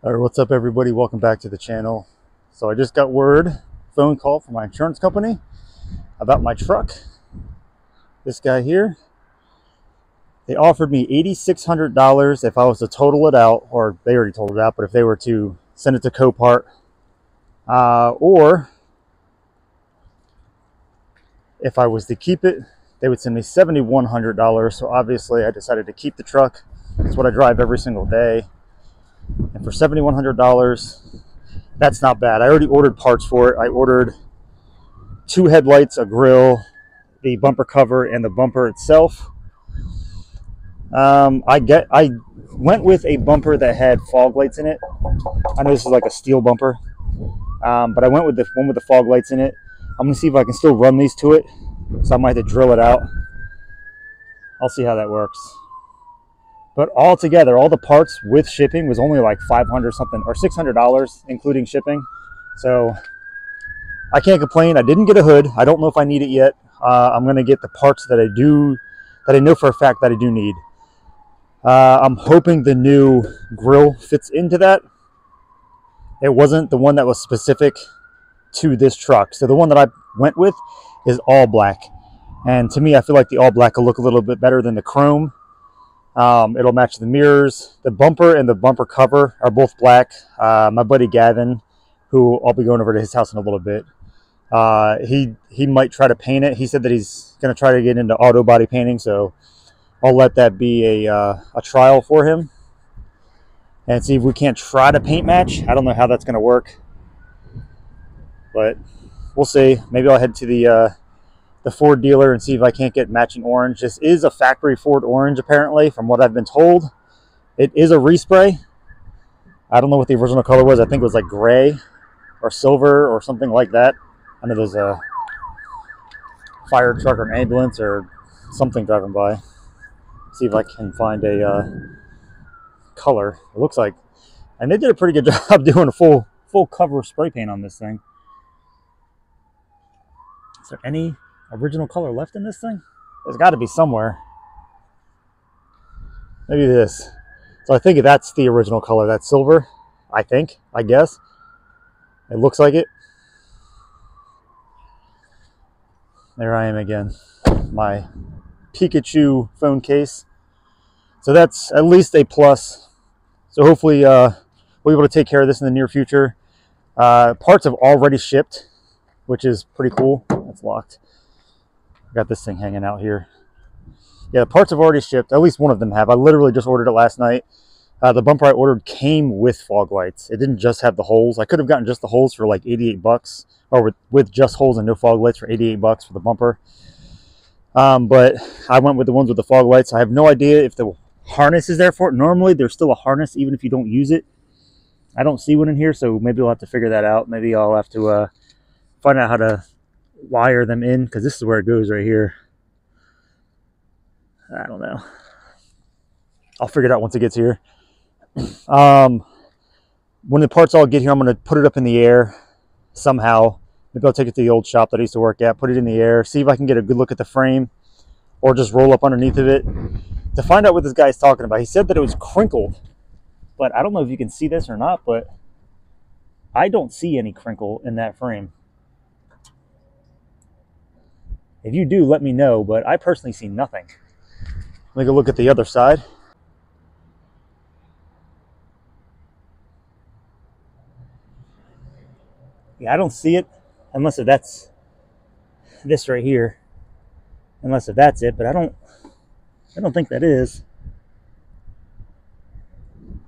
All right, what's up everybody? Welcome back to the channel. So I just got phone call from my insurance company about my truck. This guy here, they offered me $8,600 if I was to total it out, or they already totaled it out, but if they were to send it to Copart, or if I was to keep it, they would send me $7,100. So obviously I decided to keep the truck. It's what I drive every single day. And for $7,100, that's not bad. I already ordered parts for it. I ordered 2 headlights, a grille, the bumper cover, and the bumper itself. I went with a bumper that had fog lights in it. I know this is like a steel bumper, but I went with the one with the fog lights in it. I'm gonna see if I can still run these to it, so I might have to drill it out. I'll see how that works. But all together, all the parts with shipping was only like $500 something or $600 including shipping. So I can't complain. I didn't get a hood. I don't know if I need it yet. I'm gonna get the parts that I know for a fact that I do need. I'm hoping the new grille fits into that. It wasn't the one that was specific to this truck. So the one that I went with is all black. And to me, I feel like the all black will look a little bit better than the chrome. It'll match the mirrors. The bumper and the bumper cover are both black. My buddy Gavin, who I'll be going over to his house in a little bit, he might try to paint it. He said that he's going to try to get into auto body painting, so I'll let that be a trial for him and see if we can't try to paint match. I don't know how that's going to work, but we'll see. Maybe I'll head to the Ford dealer and see if I can't get matching orange. This is a factory Ford orange, apparently, from what I've been told. It is a respray. I don't know what the original color was. I think it was like gray or silver or something like that. I know there's a fire truck or an ambulance or something driving by. See if I can find a color. It looks like, and they did a pretty good job doing a full cover of spray paint on this thing. Is there any original color left in this thing? There's got to be somewhere. Maybe this. So I think that's the original color. That's silver, I guess. It looks like it. There I am again. My Pikachu phone case. So that's at least a plus. So hopefully we'll be able to take care of this in the near future. Parts have already shipped, which is pretty cool. It's locked. I got this thing hanging out here. Yeah, the parts have already shipped. At least one of them have. I literally just ordered it last night. The bumper I ordered came with fog lights. It didn't just have the holes. I could have gotten just the holes for like 88 bucks, or with just holes and no fog lights for 88 bucks for the bumper. But I went with the ones with the fog lights. I have no idea if the harness is there for it. Normally there's still a harness even if you don't use it. I don't see one in here, so maybe we'll have to figure that out. Maybe I'll have to find out how to wire them in, because this is where it goes right here. I don't know. I'll figure it out once it gets here. When the parts all get here, I'm going to put it up in the air somehow. Maybe I'll take it to the old shop that I used to work at, put it in the air, see if I can get a good look at the frame, or just roll up underneath of it to find out what this guy's talking about. He said that it was crinkled, but I don't know if you can see this or not, but I don't see any crinkle in that frame. If you do, let me know, but I personally see nothing. Let me go look at the other side. Yeah, I don't see it, unless if that's this right here. Unless if that's it, but I don't think that is.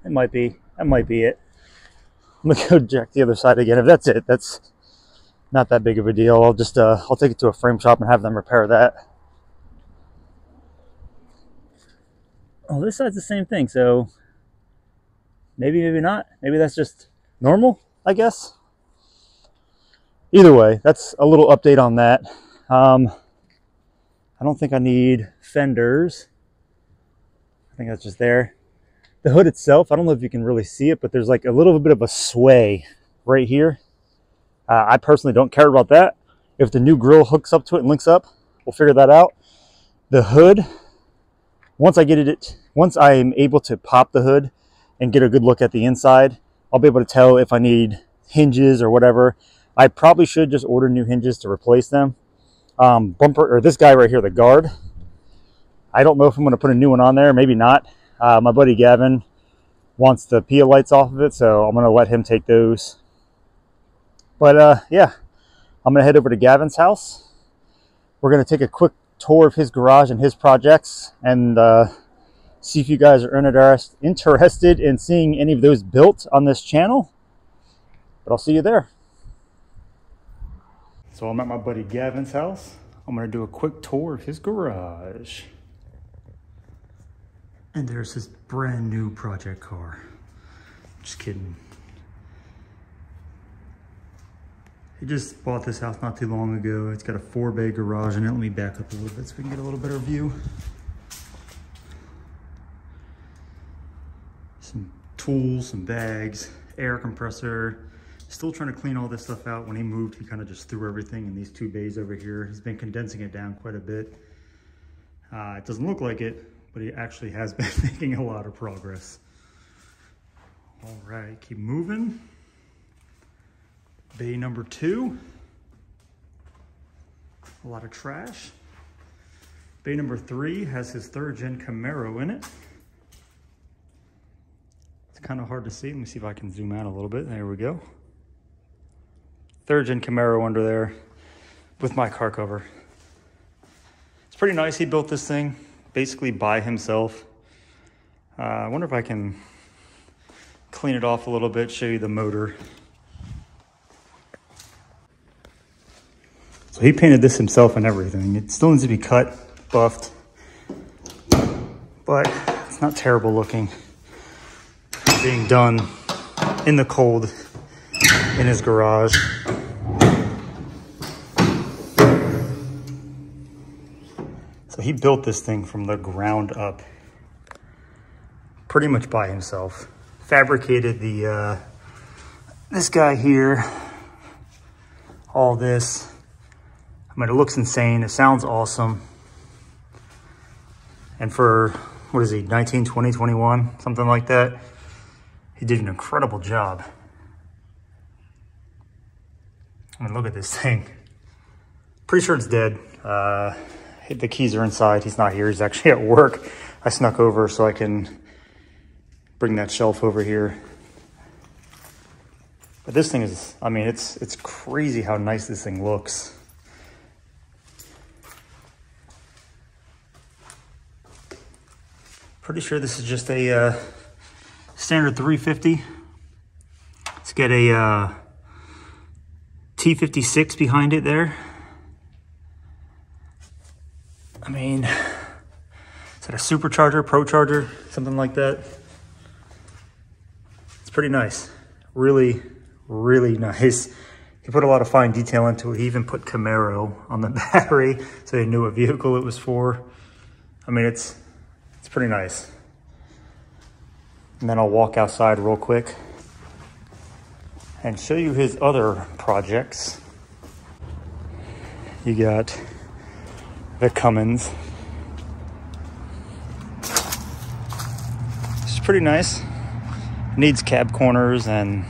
It might be. That might be it. I'm gonna go check the other side again. If that's it, that's not that big of a deal. I'll just I'll take it to a frame shop and have them repair that. Oh, this side's the same thing, so maybe not. Maybe that's just normal, I guess. Either way, that's a little update on that. I don't think I need fenders. I think that's just there. The hood itself, I don't know if you can really see it, but there's like a little bit of a sway right here. I personally don't care about that. If the new grille hooks up to it and links up, we'll figure that out. The hood, once I am able to pop the hood and get a good look at the inside, I'll be able to tell if I need hinges or whatever. I probably should just order new hinges to replace them. Bumper, or this guy right here, the guard, I don't know if I'm going to put a new one on there, maybe not. My buddy Gavin wants the PIA lights off of it, so I'm going to let him take those. But yeah, I'm going to head over to Gavin's house. We're going to take a quick tour of his garage and his projects, and see if you guys are interested in seeing any of those built on this channel. But I'll see you there. So I'm at my buddy Gavin's house. I'm going to do a quick tour of his garage. And there's his brand new project car. Just kidding. He just bought this house not too long ago. It's got a 4-bay garage in it. Let me back up a little bit so we can get a little better view. Some tools, some bags, air compressor. Still trying to clean all this stuff out. When he moved, he kind of just threw everything in these 2 bays over here. He's been condensing it down quite a bit. It doesn't look like it, but he actually has been making a lot of progress. All right, keep moving. Bay number 2. A lot of trash. Bay number 3 has his 3rd gen Camaro in it. It's kind of hard to see. Let me see if I can zoom out a little bit. There we go. 3rd gen Camaro under there with my car cover. It's pretty nice. He built this thing basically by himself. I wonder if I can clean it off a little bit, show you the motor. So he painted this himself and everything. It still needs to be cut, buffed, but it's not terrible looking. Being done in the cold in his garage. So he built this thing from the ground up, pretty much by himself. Fabricated the this guy here, all this. I mean, it looks insane. It sounds awesome. And for, what is he, 19, 20, 21, something like that. He did an incredible job. I mean, look at this thing. Pretty sure it's dead. The keys are inside. He's not here. He's actually at work. I snuck over so I can bring that shelf over here. But this thing is, I mean, it's crazy how nice this thing looks. Pretty sure this is just a standard 350. It's got a T56 behind it there. I mean, is that a supercharger, pro charger, something like that? It's pretty nice. Really, really nice. He put a lot of fine detail into it. He even put Camaro on the battery so they knew what vehicle it was for. I mean, it's pretty nice. And then I'll walk outside real quick and show you his other projects. You got the Cummins. It's pretty nice. Needs cab corners and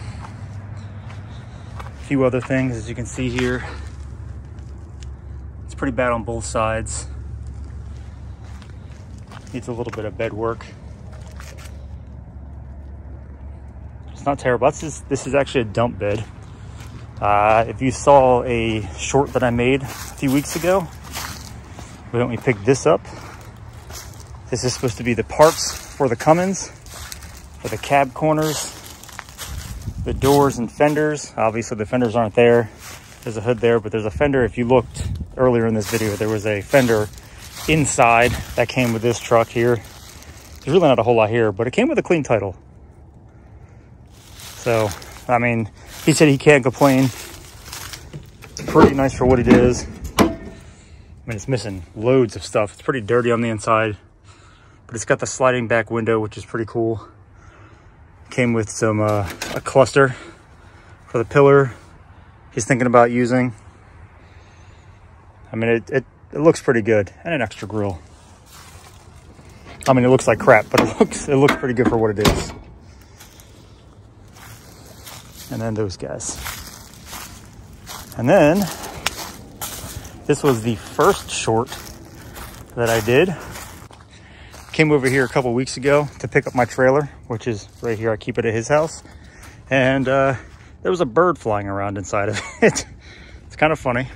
a few other things, as you can see here. It's pretty bad on both sides. Needs a little bit of bed work. It's not terrible. This is actually a dump bed. If you saw a short that I made a few weeks ago, why don't we pick this up? This is supposed to be the parts for the Cummins, for the cab corners, the doors and fenders. Obviously the fenders aren't there. There's a hood there, but there's a fender. If you looked earlier in this video, there was a fender inside that came with this truck here. There's really not a whole lot here, but it came with a clean title. So, I mean, he said he can't complain. Pretty nice for what it is. I mean, it's missing loads of stuff. It's pretty dirty on the inside, but it's got the sliding back window, which is pretty cool. Came with some a cluster for the pillar he's thinking about using. I mean, it looks pretty good, and an extra grill. I mean, it looks like crap, but it looks pretty good for what it is. and then those guys. And then this was the first short that I did. Came over here a couple weeks ago to pick up my trailer, which is right here. I keep it at his house. And there was a bird flying around inside of it. It's kind of funny.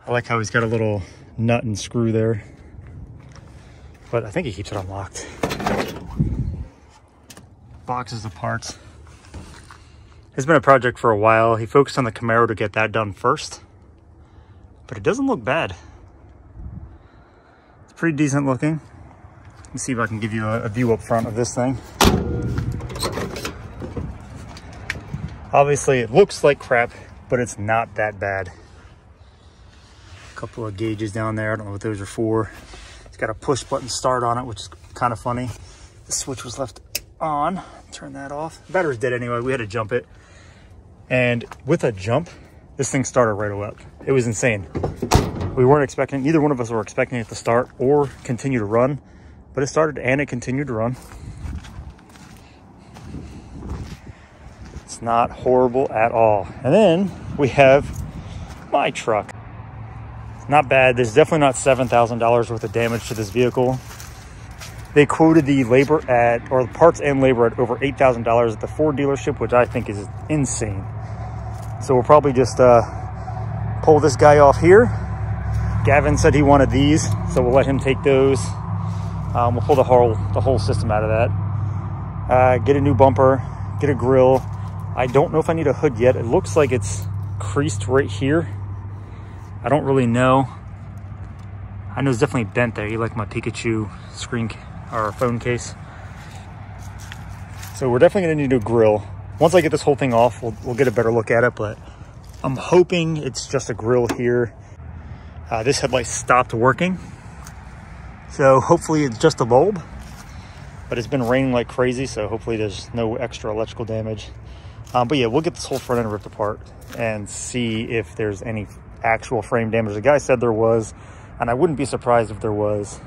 I like how he's got a little nut and screw there, but I think he keeps it unlocked. Boxes of parts. It's been a project for a while. He focused on the Camaro to get that done first, but it doesn't look bad. It's pretty decent looking. Let me see if I can give you a view up front of this thing. Obviously it looks like crap, but it's not that bad. A couple of gauges down there. I don't know what those are for. It's got a push button start on it, which is kind of funny. The switch was left on. Turn that off. The battery's dead anyway. We had to jump it. And with a jump, this thing started right away. It was insane. We weren't expecting, neither one of us were expecting it to start or continue to run, but it started and it continued to run. It's not horrible at all. And then we have my truck. It's not bad. There's definitely not $7,000 worth of damage to this vehicle. They quoted the labor at, or the parts and labor at over $8,000 at the Ford dealership, which I think is insane. So we'll probably just pull this guy off here. Gavin said he wanted these, so we'll let him take those. We'll pull the whole system out of that. Get a new bumper, get a grill. I don't know if I need a hood yet. It looks like it's creased right here. I don't really know. I know it's definitely bent there. You like my Pikachu screen or phone case. So we're definitely gonna need a grill. Once I get this whole thing off, we'll get a better look at it, but I'm hoping it's just a grill here. This headlight stopped working. So hopefully it's just a bulb, but it's been raining like crazy. So hopefully there's no extra electrical damage. But yeah, we'll get this whole front end ripped apart and see if there's any actual frame damage. The guy said there was, and I wouldn't be surprised if there was,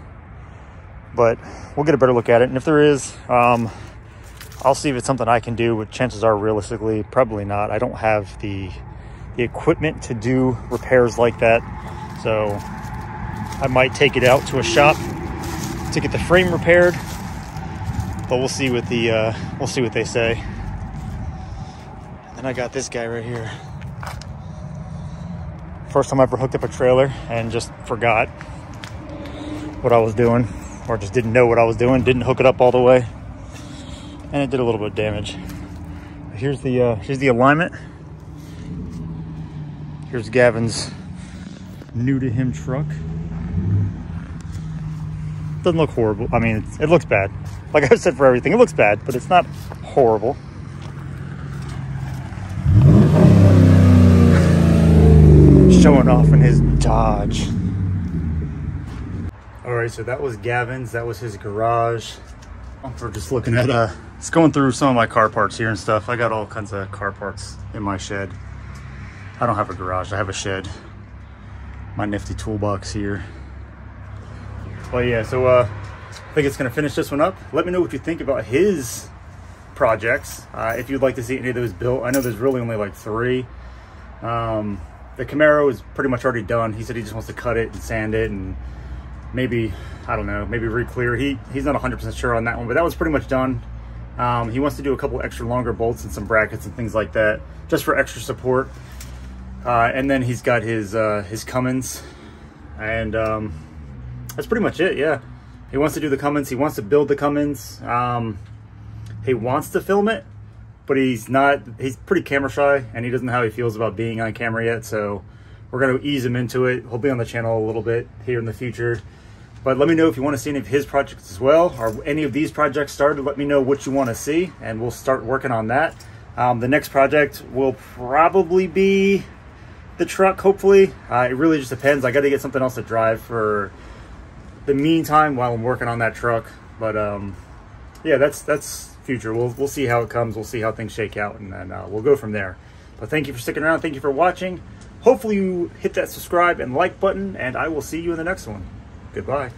but we'll get a better look at it. And if there is, I'll see if it's something I can do, but chances are realistically, probably not. I don't have the equipment to do repairs like that. So I might take it out to a shop to get the frame repaired, but we'll see what they say. And I got this guy right here. First time I ever hooked up a trailer and just forgot what I was doing, or just didn't know what I was doing, didn't hook it up all the way, and it did a little bit of damage. Here's the alignment. Here's Gavin's new to him truck. Doesn't look horrible. I mean, it looks bad. Like I've said for everything, it looks bad, but it's not horrible. Showing off in his Dodge. All right, so that was Gavin's. That was his garage. We're just looking at just going through some of my car parts here and stuff. I got all kinds of car parts in my shed. I don't have a garage, I have a shed. My nifty toolbox here. Well, yeah, so I think it's gonna finish this one up. Let me know what you think about his projects. If you'd like to see any of those built. I know there's really only like 3. The Camaro is pretty much already done. He said he just wants to cut it and sand it and maybe, I don't know, maybe re-clear. He's not 100% sure on that one, but that was pretty much done. He wants to do a couple extra longer bolts and some brackets and things like that, just for extra support. And then he's got his Cummins, and that's pretty much it. Yeah, he wants to do the Cummins. He wants to build the Cummins. He wants to film it, but he's pretty camera shy, and he doesn't know how he feels about being on camera yet. So we're going to ease him into it. He'll be on the channel a little bit here in the future. But let me know if you want to see any of his projects as well, or any of these projects started. Let me know what you want to see, and we'll start working on that. The next project will probably be the truck, hopefully. It really just depends. I got to get something else to drive for the meantime while I'm working on that truck. But yeah, that's future. We'll see how it comes. We'll see how things shake out, and then we'll go from there. But thank you for sticking around. Thank you for watching. Hopefully you hit that subscribe and like button, and I will see you in the next one. Goodbye.